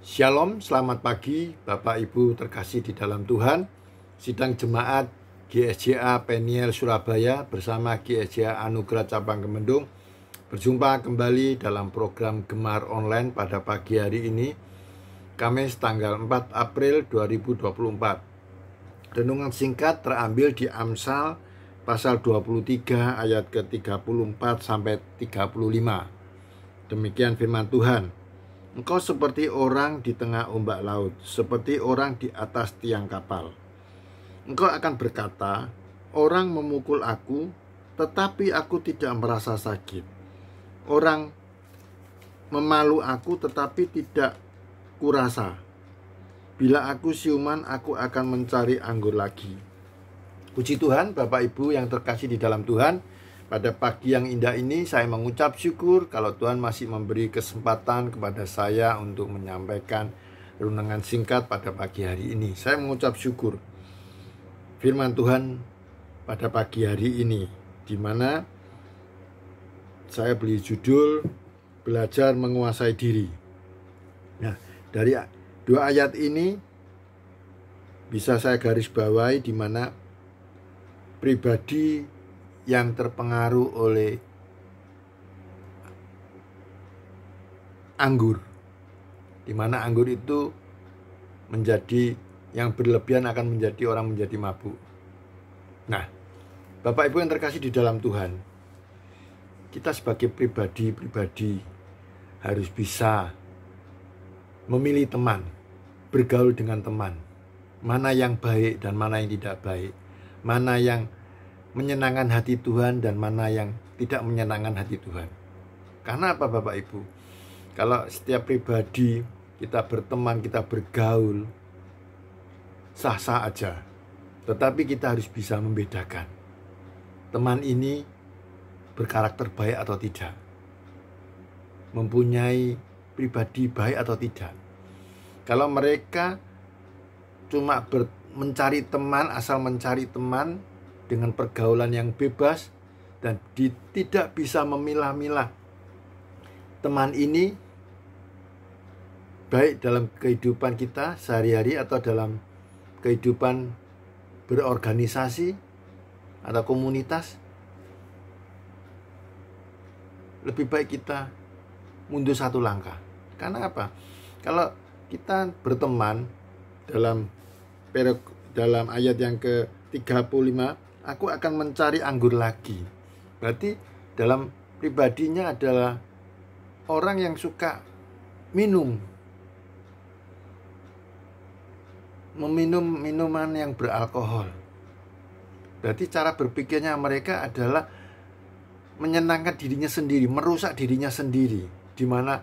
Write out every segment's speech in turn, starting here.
Shalom, selamat pagi Bapak Ibu terkasih di dalam Tuhan. Sidang Jemaat GSJA Peniel Surabaya bersama GSJA Anugerah Cabang Kemendung berjumpa kembali dalam program Gemar Online pada pagi hari ini, Kamis tanggal 4 April 2024. Renungan singkat terambil di Amsal pasal 23 ayat ke-34 sampai 35. Demikian firman Tuhan. Engkau seperti orang di tengah ombak laut, seperti orang di atas tiang kapal. Engkau akan berkata, orang memukul aku, tetapi aku tidak merasa sakit. Orang memalu aku, tetapi tidak kurasa. Bila aku siuman, aku akan mencari anggur lagi. Puji Tuhan, Bapak Ibu yang terkasih di dalam Tuhan. Pada pagi yang indah ini saya mengucap syukur kalau Tuhan masih memberi kesempatan kepada saya untuk menyampaikan renungan singkat pada pagi hari ini. Saya mengucap syukur firman Tuhan pada pagi hari ini, di mana saya beri judul Belajar Menguasai Diri. Nah, dari dua ayat ini bisa saya garis bawahi di mana pribadi yang terpengaruh oleh anggur, di mana anggur itu menjadi yang berlebihan akan menjadi orang menjadi mabuk. Nah, Bapak Ibu yang terkasih di dalam Tuhan, kita sebagai pribadi harus bisa memilih teman, bergaul dengan teman, mana yang baik dan mana yang tidak baik, mana yang menyenangkan hati Tuhan dan mana yang tidak menyenangkan hati Tuhan. Karena apa Bapak Ibu? Kalau setiap pribadi kita berteman, kita bergaul, sah-sah aja. Tetapi kita harus bisa membedakan teman ini berkarakter baik atau tidak, mempunyai pribadi baik atau tidak. Kalau mereka cuma mencari teman, asal mencari teman dengan pergaulan yang bebas dan tidak bisa memilah-milah teman ini baik dalam kehidupan kita sehari-hari atau dalam kehidupan berorganisasi atau komunitas, lebih baik kita mundur satu langkah. Karena apa? Kalau kita berteman dalam ayat yang ke-35, aku akan mencari anggur lagi. Berarti dalam pribadinya adalah orang yang suka meminum minuman yang beralkohol. Berarti cara berpikirnya mereka adalah menyenangkan dirinya sendiri, merusak dirinya sendiri, di mana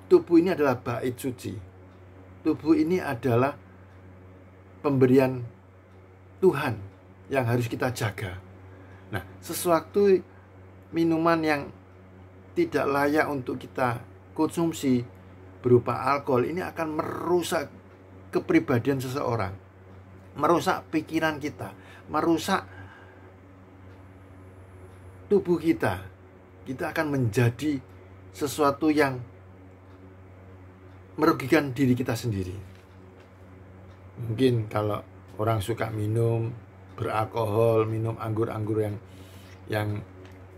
tubuh ini adalah bait suci. Tubuh ini adalah pemberian Tuhan yang harus kita jaga. Nah, sesuatu minuman yang tidak layak untuk kita konsumsi berupa alkohol ini akan merusak kepribadian seseorang, merusak pikiran kita, merusak tubuh kita. Kita akan menjadi sesuatu yang merugikan diri kita sendiri. Mungkin kalau orang suka minum beralkohol, minum anggur-anggur yang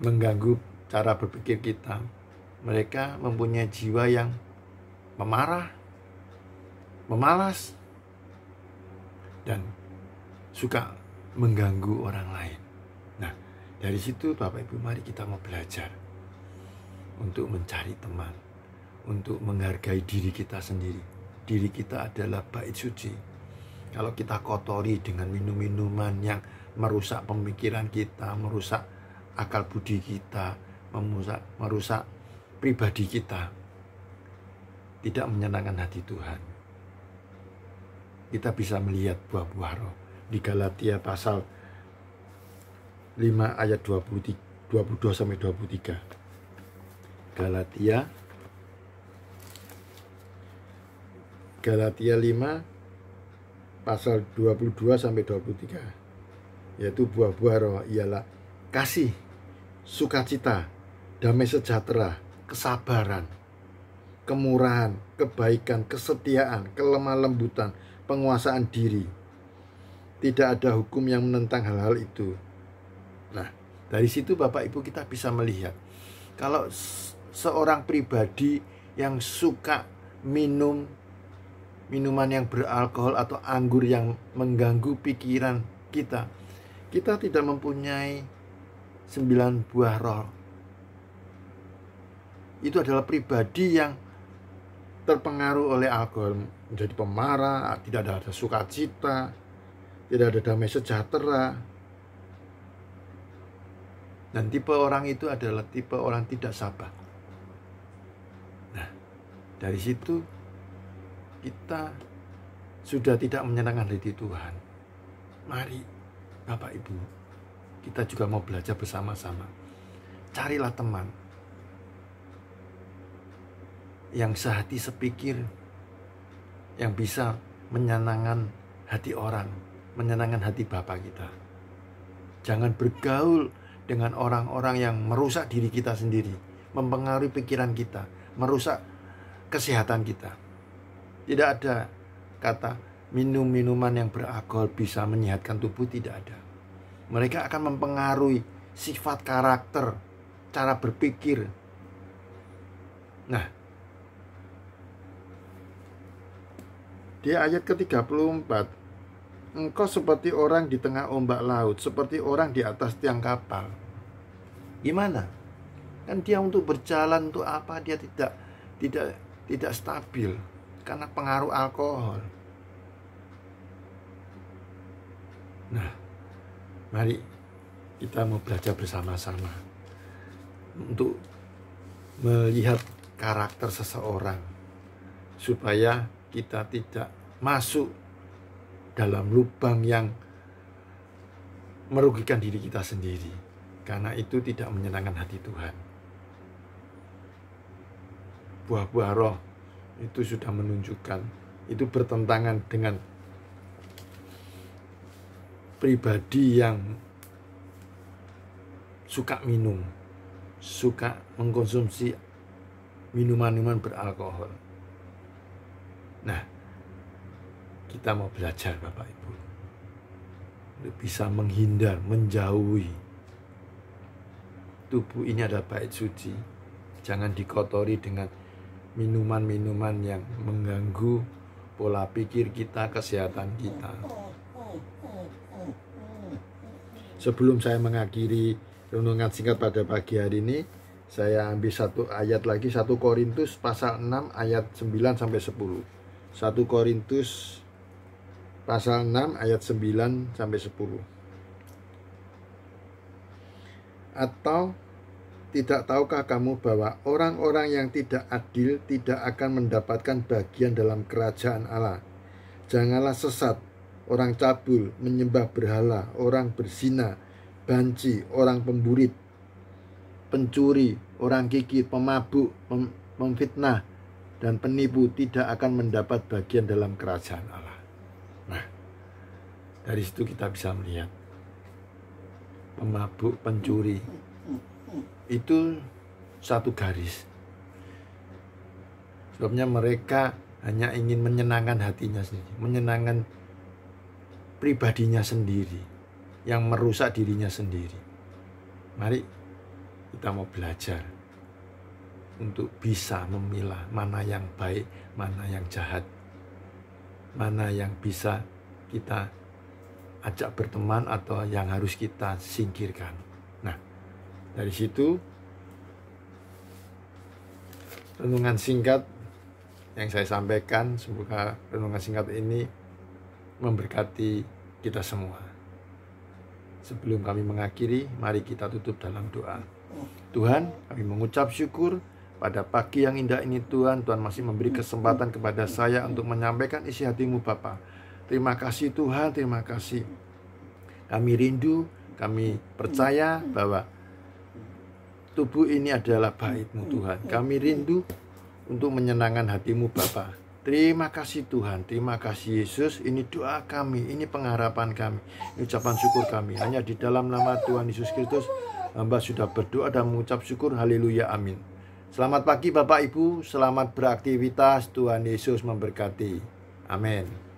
mengganggu cara berpikir kita, mereka mempunyai jiwa yang memarah, memalas, dan suka mengganggu orang lain. Nah, dari situ Bapak Ibu, mari kita mau belajar untuk mencari teman, untuk menghargai diri kita sendiri. Diri kita adalah bait suci. Kalau kita kotori dengan minum-minuman yang merusak pemikiran kita, merusak akal budi kita, merusak pribadi kita, tidak menyenangkan hati Tuhan. Kita bisa melihat buah-buah roh di Galatia pasal 5 ayat 22 sampai 23. Galatia 5 pasal 22 sampai 23, yaitu buah-buah roh ialah kasih, sukacita, damai sejahtera, kesabaran, kemurahan, kebaikan, kesetiaan, kelemah lembutan, penguasaan diri. Tidak ada hukum yang menentang hal-hal itu. Nah, dari situ Bapak Ibu kita bisa melihat kalau seorang pribadi yang suka minum minuman yang beralkohol atau anggur yang mengganggu pikiran kita tidak mempunyai 9 buah roh. Itu adalah pribadi yang terpengaruh oleh alkohol, menjadi pemarah, tidak ada sukacita, tidak ada damai sejahtera. Dan tipe orang itu adalah tipe orang tidak sabar. Nah, dari situ kita sudah tidak menyenangkan hati Tuhan. Mari Bapak Ibu, kita juga mau belajar bersama-sama. Carilah teman yang sehati sepikir, yang bisa menyenangkan hati orang, menyenangkan hati Bapa kita. Jangan bergaul dengan orang-orang yang merusak diri kita sendiri, mempengaruhi pikiran kita, merusak kesehatan kita. Tidak ada kata minum minuman yang beralkohol bisa menyehatkan tubuh, tidak ada. Mereka akan mempengaruhi sifat karakter, cara berpikir. Nah, di ayat ke-34, engkau seperti orang di tengah ombak laut, seperti orang di atas tiang kapal. Gimana? Kan dia untuk berjalan untuk apa? Dia tidak stabil karena pengaruh alkohol. Nah, mari kita mau belajar bersama-sama untuk melihat karakter seseorang supaya kita tidak masuk dalam lubang yang merugikan diri kita sendiri, karena itu tidak menyenangkan hati Tuhan. Buah-buah roh itu sudah menunjukkan itu bertentangan dengan pribadi yang suka minum, suka mengkonsumsi minuman-minuman beralkohol. Nah, kita mau belajar Bapak Ibu untuk bisa menghindar, menjauhi. Tubuh ini adalah bait suci. Jangan dikotori dengan minuman-minuman yang mengganggu pola pikir kita, kesehatan kita. Sebelum saya mengakhiri renungan singkat pada pagi hari ini, saya ambil satu ayat lagi, 1 Korintus pasal 6 ayat 9 sampai 10. 1 Korintus pasal 6 ayat 9 sampai 10. Atau tidak tahukah kamu bahwa orang-orang yang tidak adil tidak akan mendapatkan bagian dalam kerajaan Allah? Janganlah sesat, orang cabul, menyembah berhala, orang berzina, banci, orang pemburit, pencuri, orang gigit, pemabuk, memfitnah, dan penipu tidak akan mendapat bagian dalam kerajaan Allah. Nah, dari situ kita bisa melihat pemabuk, pencuri itu satu garis. Sebabnya mereka hanya ingin menyenangkan hatinya sendiri, menyenangkan pribadinya sendiri, yang merusak dirinya sendiri. Mari kita mau belajar untuk bisa memilah mana yang baik, mana yang jahat, mana yang bisa kita ajak berteman atau yang harus kita singkirkan. Nah, dari situ renungan singkat yang saya sampaikan, semoga renungan singkat ini memberkati kita semua. Sebelum kami mengakhiri, mari kita tutup dalam doa. Tuhan, kami mengucap syukur pada pagi yang indah ini Tuhan. Tuhan masih memberi kesempatan kepada saya untuk menyampaikan isi hati-Mu Bapa. Terima kasih Tuhan, terima kasih. Kami rindu, kami percaya bahwa tubuh ini adalah bait-Mu Tuhan. Kami rindu untuk menyenangkan hati-Mu Bapa. Terima kasih Tuhan, terima kasih Yesus. Ini doa kami, ini pengharapan kami, ini ucapan syukur kami. Hanya di dalam nama Tuhan Yesus Kristus hamba sudah berdoa dan mengucap syukur. Haleluya, amin. Selamat pagi Bapak Ibu, selamat beraktivitas, Tuhan Yesus memberkati. Amin.